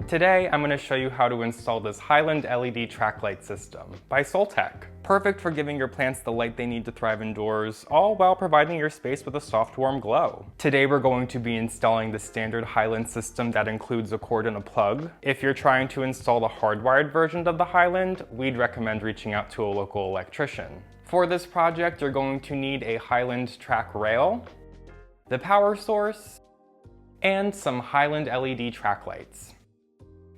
Today, I'm going to show you how to install this Highland LED Track Light System by Soltech. Perfect for giving your plants the light they need to thrive indoors, all while providing your space with a soft, warm glow. Today, we're going to be installing the standard Highland system that includes a cord and a plug. If you're trying to install the hardwired version of the Highland, we'd recommend reaching out to a local electrician. For this project, you're going to need a Highland track rail, the power source, and some Highland LED track lights.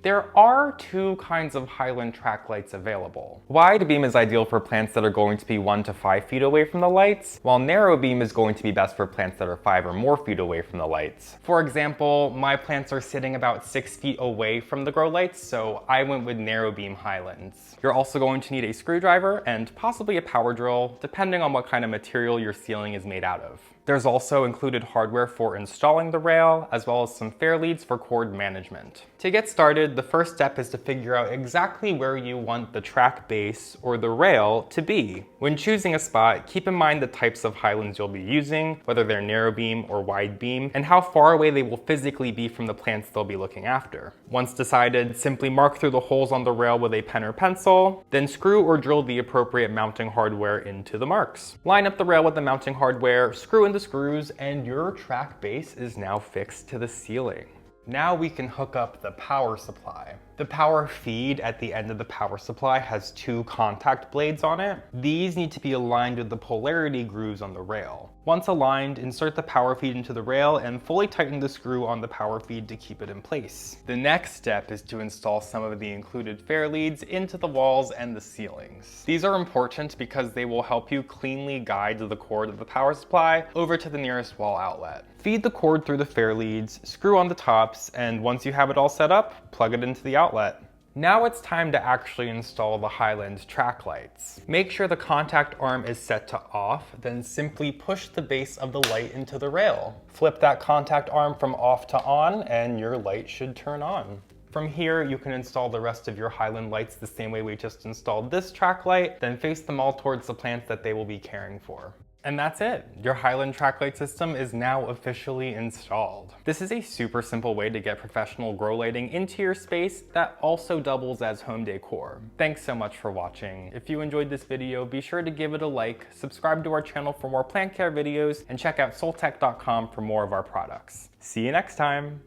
There are two kinds of Highland track lights available. Wide beam is ideal for plants that are going to be 1 to 5 feet away from the lights, while narrow beam is going to be best for plants that are 5 or more feet away from the lights. For example, my plants are sitting about 6 feet away from the grow lights, so I went with narrow beam Highlands. You're also going to need a screwdriver and possibly a power drill, depending on what kind of material your ceiling is made out of. There's also included hardware for installing the rail, as well as some fair leads for cord management. To get started, the first step is to figure out exactly where you want the track base or the rail to be. When choosing a spot, keep in mind the types of Highlands you'll be using, whether they're narrow beam or wide beam, and how far away they will physically be from the plants they'll be looking after. Once decided, simply mark through the holes on the rail with a pen or pencil, then screw or drill the appropriate mounting hardware into the marks. Line up the rail with the mounting hardware, screw in the screws, and your track base is now fixed to the ceiling. Now we can hook up the power supply. The power feed at the end of the power supply has 2 contact blades on it. These need to be aligned with the polarity grooves on the rail. Once aligned, insert the power feed into the rail and fully tighten the screw on the power feed to keep it in place. The next step is to install some of the included fair leads into the walls and the ceilings. These are important because they will help you cleanly guide the cord of the power supply over to the nearest wall outlet. Feed the cord through the fair leads, screw on the tops, and once you have it all set up, plug it into the outlet. Now it's time to actually install the Highland track lights. Make sure the contact arm is set to off, then simply push the base of the light into the rail. Flip that contact arm from off to on, and your light should turn on. From here, you can install the rest of your Highland lights the same way we just installed this track light, then face them all towards the plants that they will be caring for. And that's it. Your Highland track light system is now officially installed. This is a super simple way to get professional grow lighting into your space that also doubles as home decor. Thanks so much for watching. If you enjoyed this video, be sure to give it a like, subscribe to our channel for more plant care videos, and check out soltech.com for more of our products. See you next time.